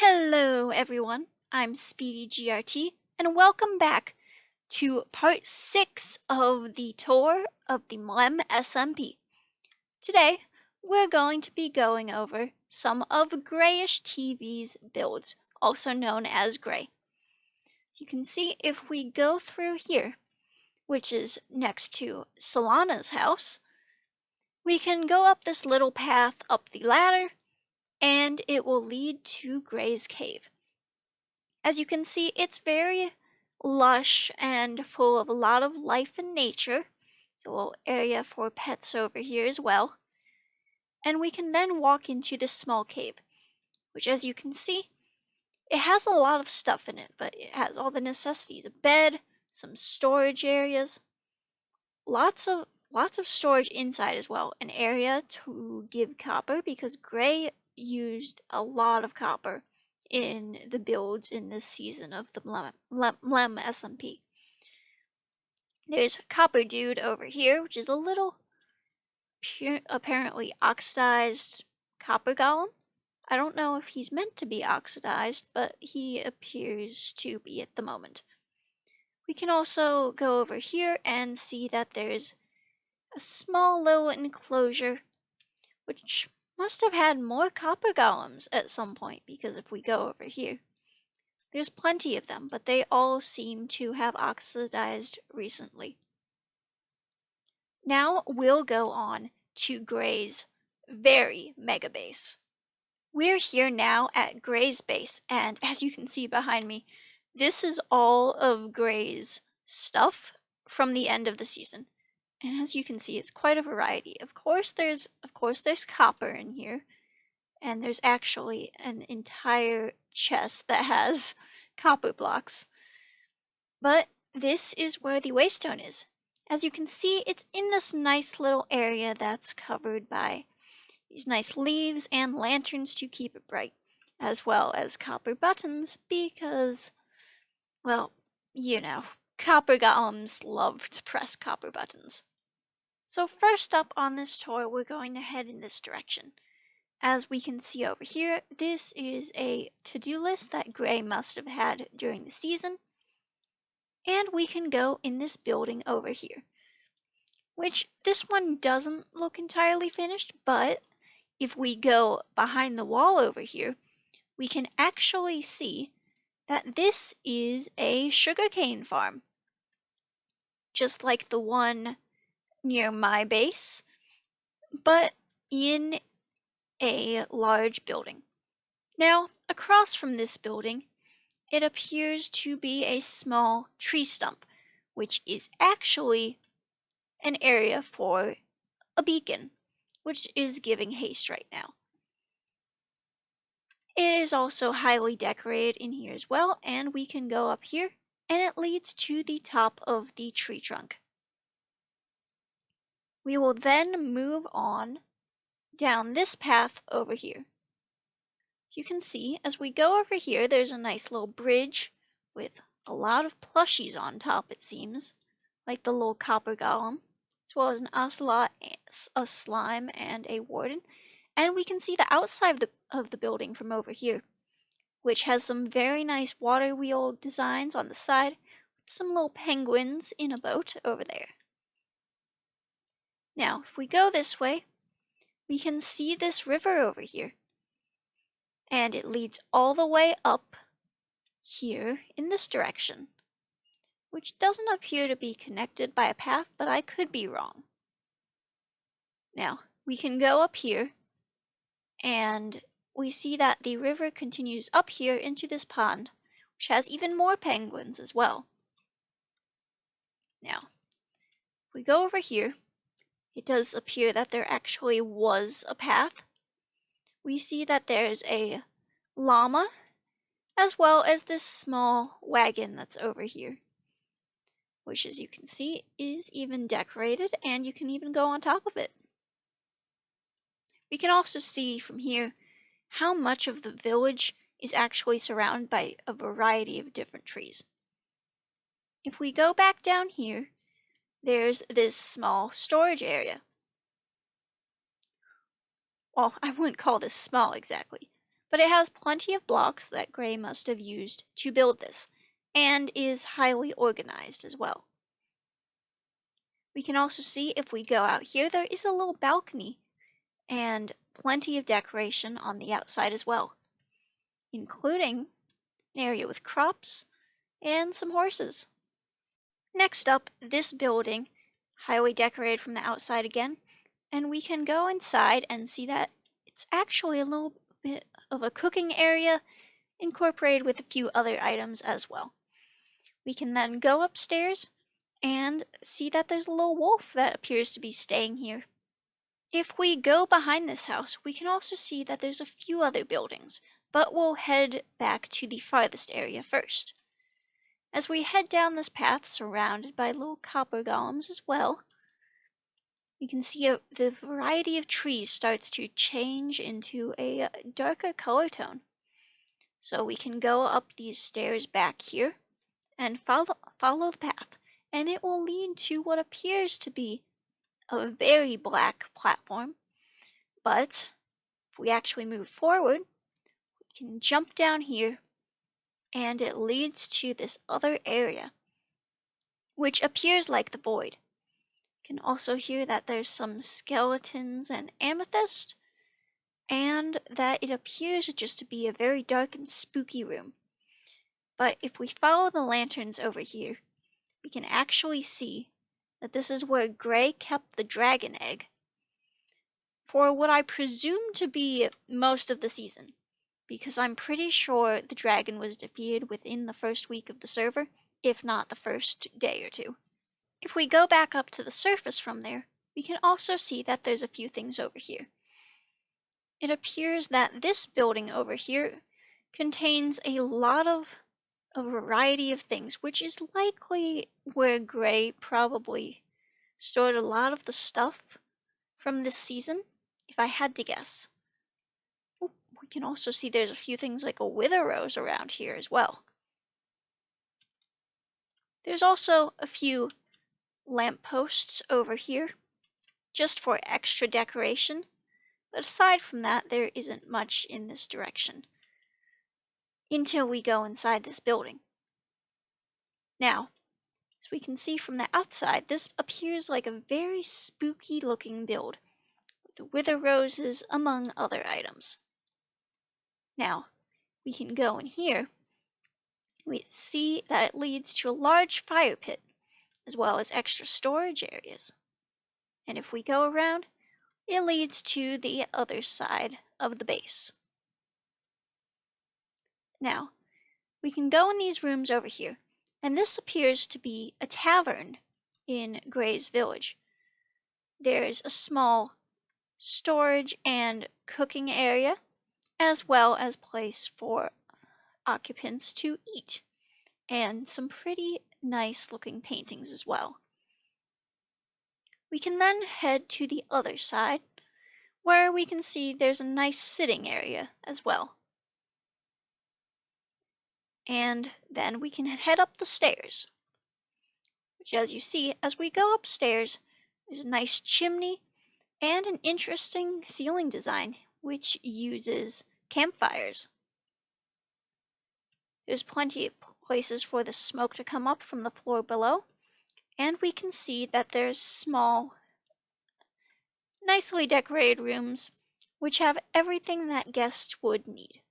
Hello everyone, I'm SpeedyGRT and welcome back to part 6 of the tour of the MLemSMP. Today, we're going to be going over some of Grayish TV's builds, also known as Gray. You can see if we go through here, which is next to Solana's house, we can go up this little path up the ladder and it will lead to Gray's cave. As you can see, it's very lush and full of a lot of life and nature. There's a little area for pets over here as well. And we can then walk into this small cave, which as you can see, it has a lot of stuff in it, but it has all the necessities: a bed, some storage areas, lots of storage inside as well, an area to give copper because Gray used a lot of copper in the builds in this season of the MLemSMP. There's Copper Dude over here, which is a little apparently oxidized copper golem. I don't know if he's meant to be oxidized, but he appears to be at the moment. We can also go over here and see that there's a small little enclosure, which must have had more copper golems at some point, because if we go over here, there's plenty of them, but they all seem to have oxidized recently. Now we'll go on to Gray's very mega base. We're here now at Gray's base, and as you can see behind me, this is all of Gray's stuff from the end of the season. And as you can see, it's quite a variety. Of course there's copper in here, and there's actually an entire chest that has copper blocks. But this is where the waystone is. As you can see, it's in this nice little area that's covered by these nice leaves and lanterns to keep it bright, as well as copper buttons because, well, you know, copper golems love to press copper buttons. So first up on this tour, we're going to head in this direction. As we can see over here, this is a to-do list that Gray must have had during the season. And we can go in this building over here, which this one doesn't look entirely finished, but if we go behind the wall over here, we can actually see that this is a sugarcane farm, just like the one near my base, but in a large building. Now, across from this building, it appears to be a small tree stump, which is actually an area for a beacon, which is giving haste right now. It is also highly decorated in here as well, and we can go up here, and it leads to the top of the tree trunk. We will then move on down this path over here. As you can see, as we go over here, there's a nice little bridge with a lot of plushies on top, it seems, like the little copper golem, as well as an ocelot, a slime, and a warden. And we can see the outside of the building from over here, which has some very nice water wheel designs on the side, with some little penguins in a boat over there. Now, if we go this way, we can see this river over here. And it leads all the way up here in this direction, which doesn't appear to be connected by a path, but I could be wrong. Now, we can go up here, and we see that the river continues up here into this pond, which has even more penguins as well. Now, if we go over here, it does appear that there actually was a path. We see that there's a llama, as well as this small wagon that's over here, which, as you can see, is even decorated, and you can even go on top of it. We can also see from here how much of the village is actually surrounded by a variety of different trees. If we go back down here, there's this small storage area. Well, I wouldn't call this small exactly, but it has plenty of blocks that Gray must have used to build this, and is highly organized as well. We can also see if we go out here, there is a little balcony and plenty of decoration on the outside as well, including an area with crops and some horses. Next up, this building, highly decorated from the outside again, and we can go inside and see that it's actually a little bit of a cooking area incorporated with a few other items as well. We can then go upstairs and see that there's a little wolf that appears to be staying here. If we go behind this house, we can also see that there's a few other buildings, but we'll head back to the farthest area first. As we head down this path, surrounded by little copper golems as well, you can see the variety of trees starts to change into a darker color tone. So we can go up these stairs back here and follow the path, and it will lead to what appears to be a very black platform. But if we actually move forward, we can jump down here, and it leads to this other area, which appears like the void. You can also hear that there's some skeletons and amethyst, and that it appears just to be a very dark and spooky room. But if we follow the lanterns over here, we can actually see that this is where Gray kept the dragon egg for what I presume to be most of the season, because I'm pretty sure the dragon was defeated within the first week of the server, if not the first day or two. If we go back up to the surface from there, we can also see that there's a few things over here. It appears that this building over here contains a lot of a variety of things, which is likely where Gray probably stored a lot of the stuff from this season, if I had to guess. We can also see there's a few things like a wither rose around here as well. There's also a few lampposts over here, just for extra decoration, but aside from that, there isn't much in this direction until we go inside this building. Now, as we can see from the outside, this appears like a very spooky looking build, with the wither roses among other items. Now, we can go in here. We see that it leads to a large fire pit, as well as extra storage areas. And if we go around, it leads to the other side of the base. Now, we can go in these rooms over here, and this appears to be a tavern in Gray's village. There's a small storage and cooking area, as well as place for occupants to eat, and some pretty nice looking paintings as well. We can then head to the other side, where we can see there's a nice sitting area as well. And then we can head up the stairs, which, as you see, as we go upstairs, there's a nice chimney and an interesting ceiling design which uses campfires. There's plenty of places for the smoke to come up from the floor below, and we can see that there's small, nicely decorated rooms which have everything that guests would need.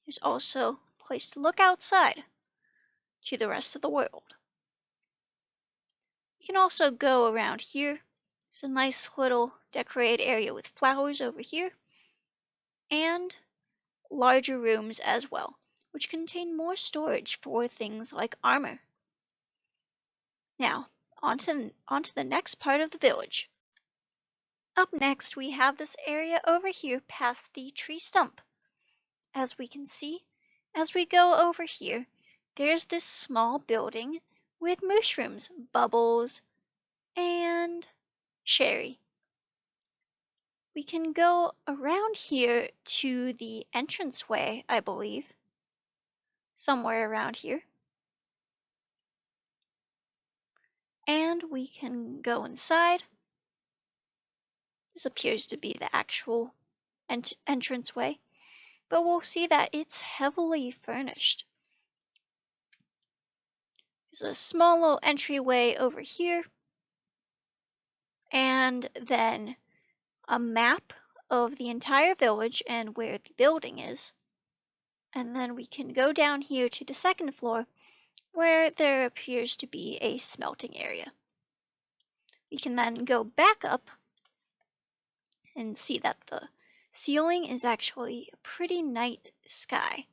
There's also a place to look outside to the rest of the world. You can also go around here. There's a nice little decorated area with flowers over here, and larger rooms as well, which contain more storage for things like armor. Now, on to the next part of the village. Up next, we have this area over here past the tree stump. As we can see, as we go over here, there's this small building with mushrooms, bubbles, and sherry. We can go around here to the entranceway, I believe. Somewhere around here. And we can go inside. This appears to be the actual entranceway. but we'll see that it's heavily furnished. There's a small little entryway over here, and then a map of the entire village and where the building is. And then we can go down here to the second floor, where there appears to be a smelting area. We can then go back up and see that the ceiling is actually a pretty night sky.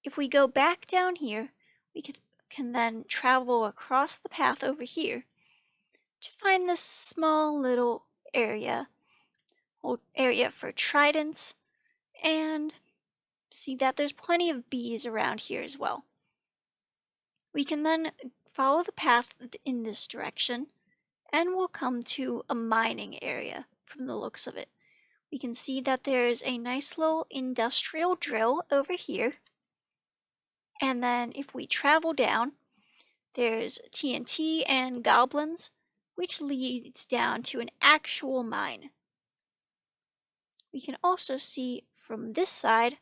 If we go back down here, we can then travel across the path over here to find this small little area for tridents, and see that there's plenty of bees around here as well. We can then follow the path in this direction, and we'll come to a mining area from the looks of it. We can see that there's a nice little industrial drill over here. And then if we travel down, there's TNT and goblins, which leads down to an actual mine. We can also see from this side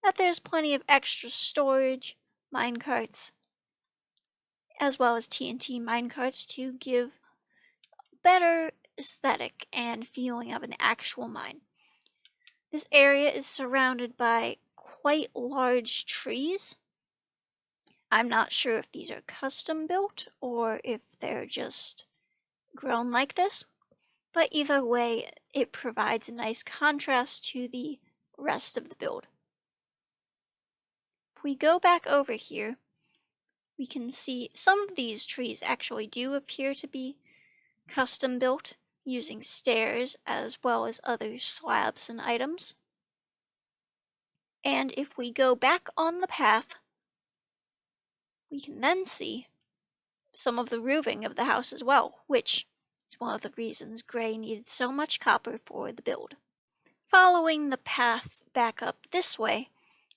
that there's plenty of extra storage, minecarts, as well as TNT minecarts to give better aesthetic and feeling of an actual mine. This area is surrounded by quite large trees. I'm not sure if these are custom built or if they're just grown like this, but either way, it provides a nice contrast to the rest of the build. If we go back over here, we can see some of these trees actually do appear to be custom built using stairs as well as other slabs and items. And if we go back on the path, we can then see some of the roofing of the house as well, which is one of the reasons Gray needed so much copper for the build. Following the path back up this way,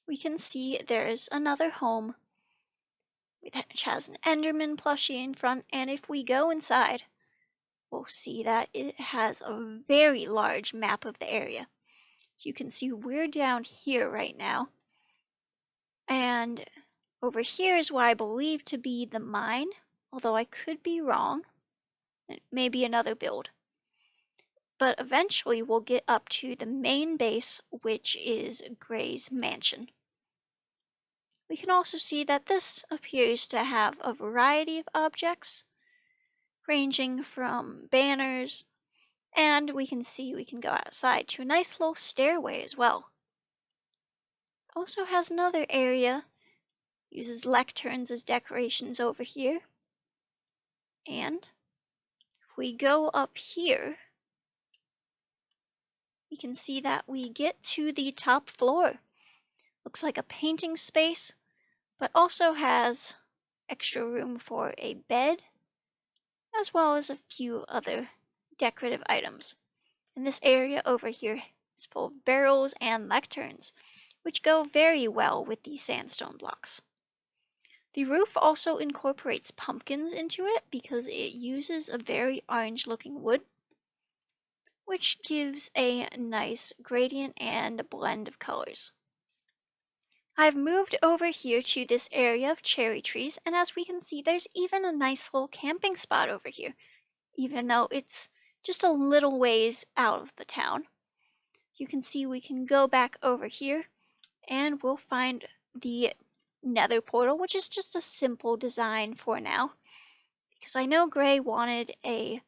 we can see there's another home which has an Enderman plushie in front, and if we go inside, we'll see that it has a very large map of the area. So you can see we're down here right now, and over here is what I believe to be the mine, although I could be wrong. It may be another build. But eventually we'll get up to the main base, which is Gray's mansion. We can also see that this appears to have a variety of objects, ranging from banners, and we can see we can go outside to a nice little stairway as well. Also has another area, uses lecterns as decorations over here. And if we go up here, we can see that we get to the top floor. Looks like a painting space, but also has extra room for a bed, as well as a few other decorative items. And this area over here is full of barrels and lecterns, which go very well with these sandstone blocks. The roof also incorporates pumpkins into it because it uses a very orange-looking wood, which gives a nice gradient and blend of colors. I've moved over here to this area of cherry trees, and as we can see, there's even a nice little camping spot over here, even though it's just a little ways out of the town. You can see we can go back over here, and we'll find the nether portal, which is just a simple design for now, because I know Gray wanted a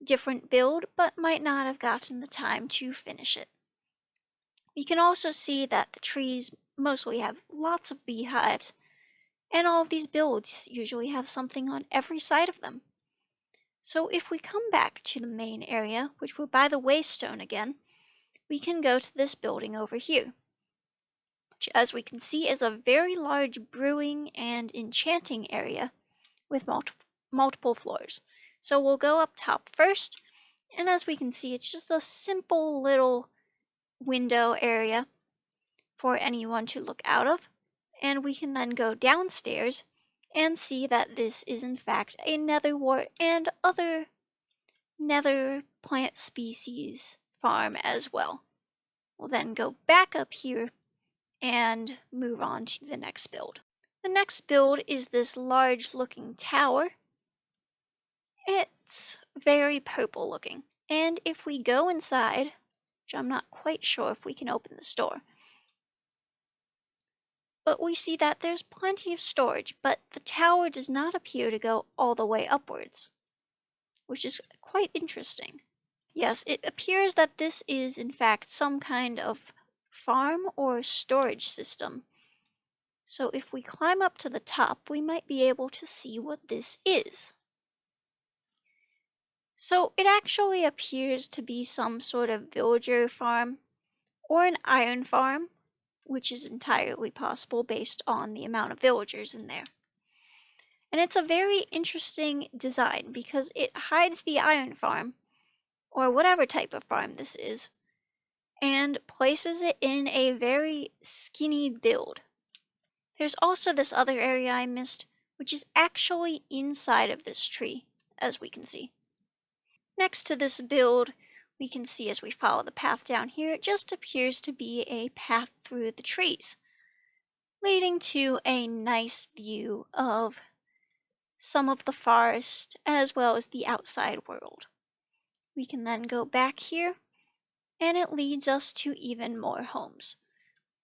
different build, but might not have gotten the time to finish it. We can also see that the trees mostly have lots of beehives, and all of these builds usually have something on every side of them. So if we come back to the main area, which we're by the waystone again, we can go to this building over here, which as we can see is a very large brewing and enchanting area with multiple floors. So we'll go up top first, and as we can see, it's just a simple little window area for anyone to look out of, and we can then go downstairs and see that this is in fact a nether wart and other nether plant species farm as well. We'll then go back up here and move on to the next build. The next build is this large looking tower. It's very purple looking. And if we go inside, which I'm not quite sure if we can open this door, but we see that there's plenty of storage, but the tower does not appear to go all the way upwards, which is quite interesting. Yes, it appears that this is in fact some kind of farm or storage system. So if we climb up to the top, we might be able to see what this is. So it actually appears to be some sort of villager farm or an iron farm, which is entirely possible based on the amount of villagers in there. And it's a very interesting design because it hides the iron farm, or whatever type of farm this is, and places it in a very skinny build. There's also this other area I missed, which is actually inside of this tree, as we can see. Next to this build, we can see as we follow the path down here, it just appears to be a path through the trees, leading to a nice view of some of the forest as well as the outside world. We can then go back here, and it leads us to even more homes,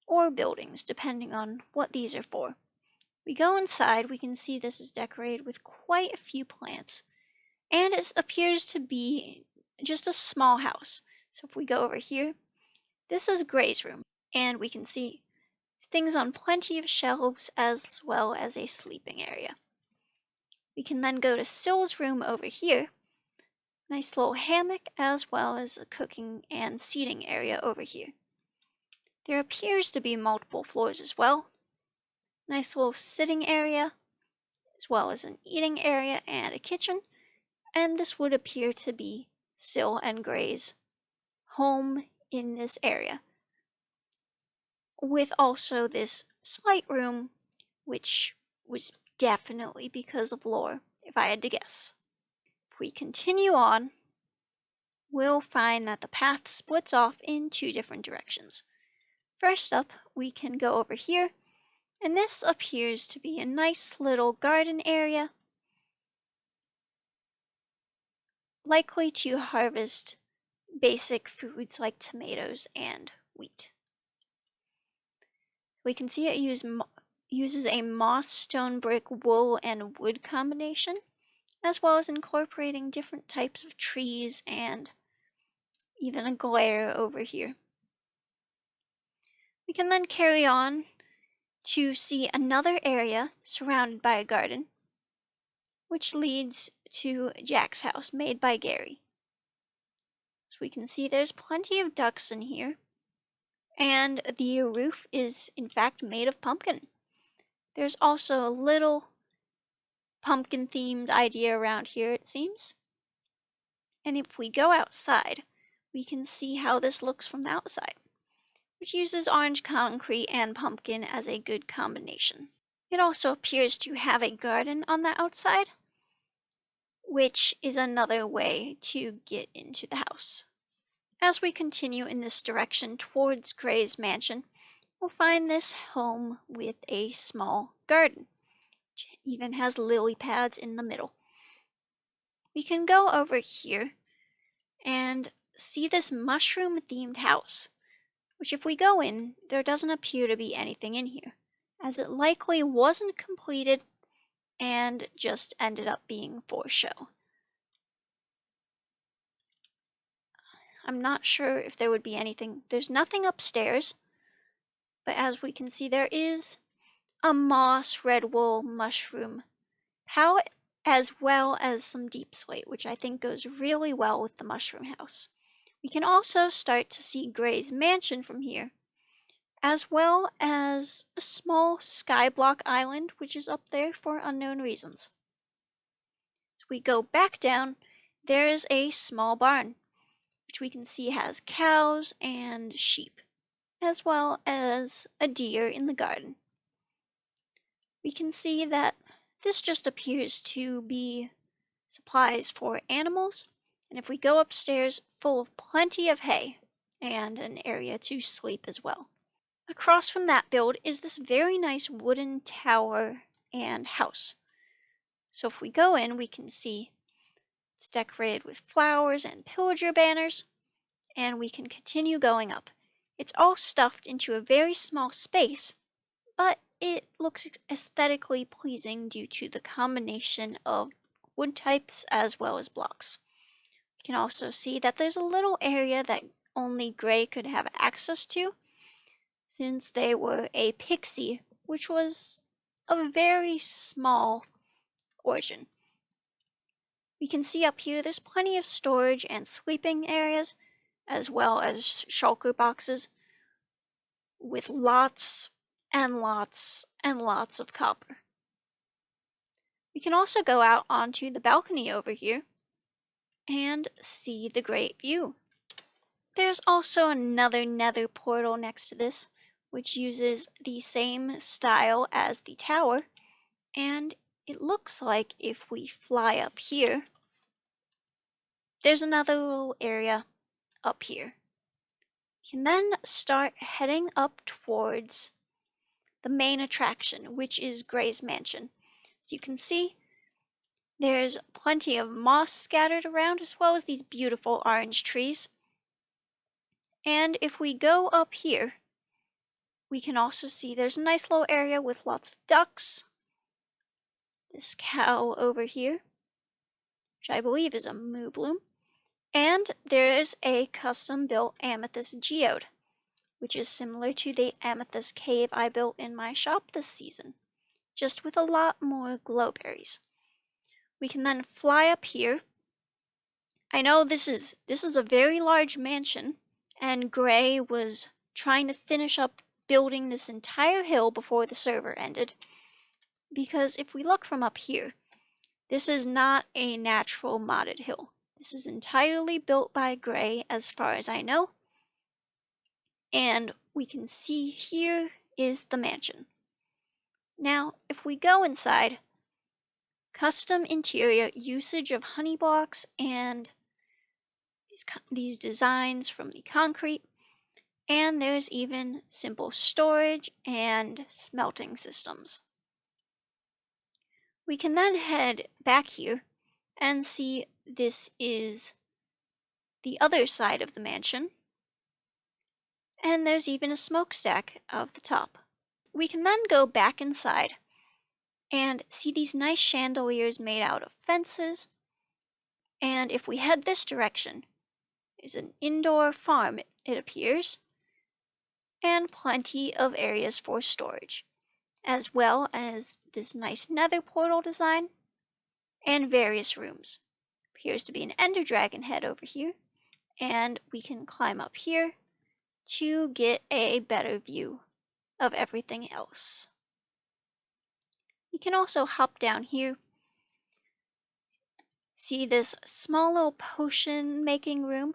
or buildings, depending on what these are for. We go inside, we can see this is decorated with quite a few plants, and it appears to be just a small house. So if we go over here, this is Gray's room, and we can see things on plenty of shelves as well as a sleeping area. We can then go to Sill's room over here. Nice little hammock as well as a cooking and seating area over here. There appears to be multiple floors as well. Nice little sitting area as well as an eating area and a kitchen. And this would appear to be Sill and Gray's home in this area, with also this slight room, which was definitely because of lore, if I had to guess. If we continue on, we'll find that the path splits off in two different directions. First up, we can go over here, and this appears to be a nice little garden area, likely to harvest basic foods like tomatoes and wheat. We can see it uses a moss, stone, brick, wool, and wood combination, as well as incorporating different types of trees and even a glare over here. We can then carry on to see another area surrounded by a garden, which leads to Jack's house made by Gary. So we can see there's plenty of ducks in here, and the roof is in fact made of pumpkin. There's also a little pumpkin themed idea around here, it seems. And if we go outside, we can see how this looks from the outside, which uses orange concrete and pumpkin as a good combination. It also appears to have a garden on the outside, which is another way to get into the house. As we continue in this direction towards Gray's mansion, we'll find this home with a small garden, which even has lily pads in the middle. We can go over here and see this mushroom-themed house, which if we go in, there doesn't appear to be anything in here, as it likely wasn't completed and just ended up being for show. I'm not sure if there would be anything. There's nothing upstairs, but as we can see, there is a moss, red wool, mushroom palette, as well as some deep slate, which I think goes really well with the mushroom house. We can also start to see Gray's mansion from here, as well as a small skyblock island, which is up there for unknown reasons. As we go back down, there is a small barn, which we can see has cows and sheep, as well as a deer in the garden. We can see that this just appears to be supplies for animals, and if we go upstairs, full of plenty of hay and an area to sleep as well. Across from that build is this very nice wooden tower and house. So if we go in, we can see it's decorated with flowers and pillager banners, and we can continue going up. It's all stuffed into a very small space, but it looks aesthetically pleasing due to the combination of wood types as well as blocks. You can also see that there's a little area that only Gray could have access to, since they were a pixie, which was a very small origin. We can see up here there's plenty of storage and sleeping areas, as well as shulker boxes, with lots and lots and lots of copper. We can also go out onto the balcony over here and see the great view. There's also another nether portal next to this, which uses the same style as the tower, and it looks like if we fly up here, there's another little area up here. You can then start heading up towards the main attraction, which is Gray's Mansion. As you can see, there's plenty of moss scattered around, as well as these beautiful orange trees. And if we go up here, we can also see there's a nice little area with lots of ducks. This cow over here, which I believe is a moo bloom. And there is a custom-built amethyst geode, which is similar to the amethyst cave I built in my shop this season, just with a lot more glowberries. We can then fly up here. I know this is a very large mansion, and Gray was trying to finish up building this entire hill before the server ended, because if we look from up here, this is not a natural modded hill. This is entirely built by Gray, as far as I know. And we can see here is the mansion. Now, if we go inside, custom interior, usage of honey blocks, and these designs from the concrete, and there's even simple storage and smelting systems. We can then head back here and see this is the other side of the mansion, and there's even a smokestack of the top. We can then go back inside and see these nice chandeliers made out of fences, and if we head this direction, there's an indoor farm, it appears, and plenty of areas for storage, as well as this nice nether portal design and various rooms. Appears to be an ender dragon head over here, and we can climb up here to get a better view of everything else. We can also hop down here, see this small little potion making room,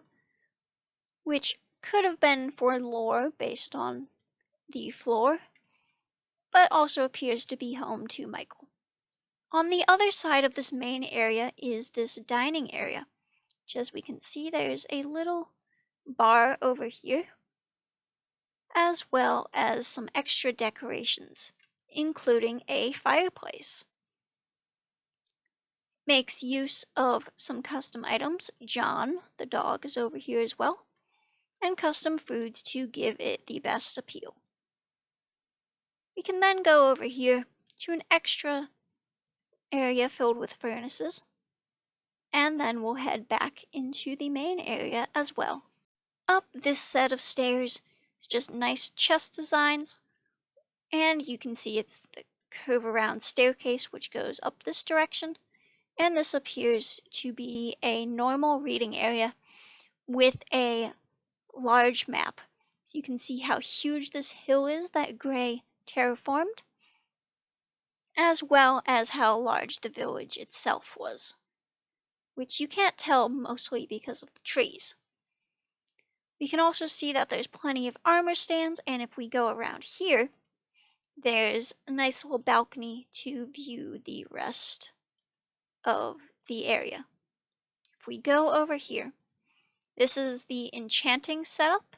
which could have been for lore based on the floor, but also appears to be home to Michael. On the other side of this main area is this dining area, which, as we can see, there's a little bar over here, as well as some extra decorations, including a fireplace. Makes use of some custom items. John, the dog, is over here as well, and custom foods to give it the best appeal. We can then go over here to an extra area filled with furnaces, and then we'll head back into the main area as well. Up this set of stairs is just nice chest designs, and you can see it's the curve around staircase which goes up this direction, and this appears to be a normal reading area with a large map. So you can see how huge this hill is that Gray terraformed, as well as how large the village itself was, which you can't tell mostly because of the trees. We can also see that there's plenty of armor stands, and if we go around here, there's a nice little balcony to view the rest of the area. If we go over here, this is the enchanting setup.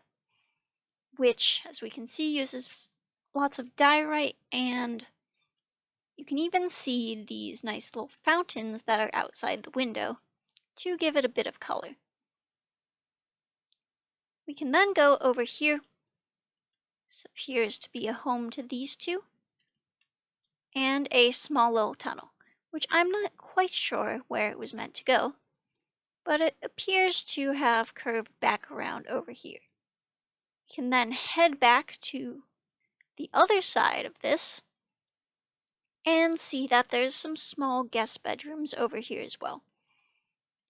which, as we can see, uses lots of diorite, and you can even see these nice little fountains that are outside the window to give it a bit of color. We can then go over here. This appears to be a home to these two, and a small little tunnel, which I'm not quite sure where it was meant to go, but it appears to have curved back around over here. We can then head back to the other side of this and see that there's some small guest bedrooms over here as well.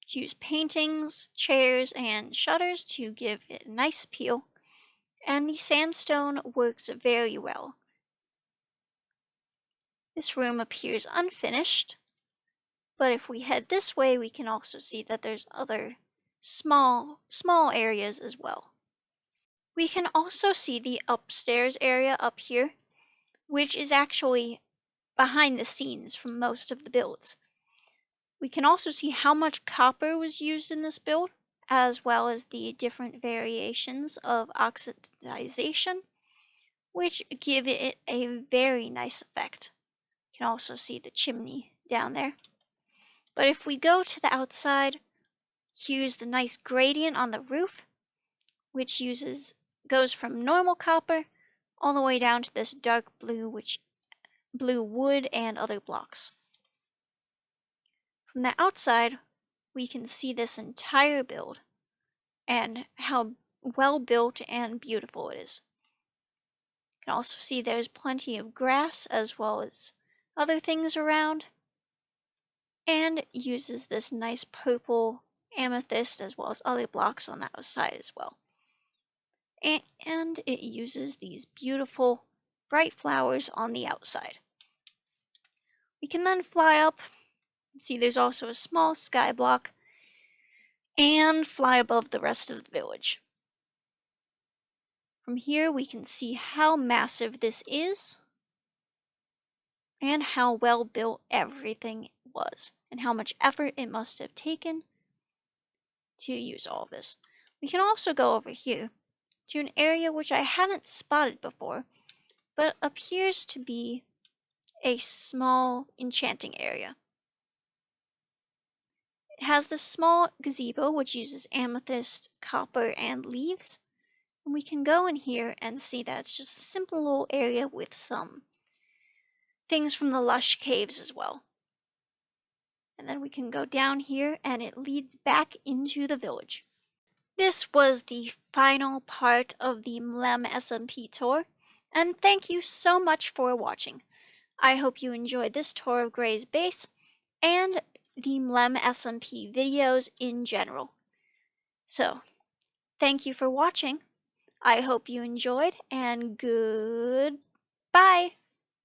Use paintings, chairs, and shutters to give it a nice appeal, and the sandstone works very well. This room appears unfinished, but if we head this way, we can also see that there's other small areas as well. We can also see the upstairs area up here, which is actually behind the scenes from most of the builds. We can also see how much copper was used in this build, as well as the different variations of oxidization, which give it a very nice effect. You can also see the chimney down there. But if we go to the outside, here's the nice gradient on the roof, which goes from normal copper all the way down to this dark blue, blue wood and other blocks. From the outside, we can see this entire build and how well built and beautiful it is. You can also see there's plenty of grass as well as other things around, and uses this nice purple amethyst as well as other blocks on the outside as well. And it uses these beautiful bright flowers on the outside. We can then fly up. See, there's also a small sky block, and fly above the rest of the village. From here, we can see how massive this is, and how well built everything was, and how much effort it must have taken to use all of this. We can also go over here to an area which I hadn't spotted before, but appears to be a small enchanting area. It has this small gazebo which uses amethyst, copper, and leaves. And we can go in here and see that it's just a simple little area with some things from the lush caves as well. And then we can go down here and it leads back into the village. This was the final part of the MLemSMP Tour, and thank you so much for watching. I hope you enjoyed this tour of Gray's base and the MLemSMP videos in general. So, thank you for watching. I hope you enjoyed, and goodbye!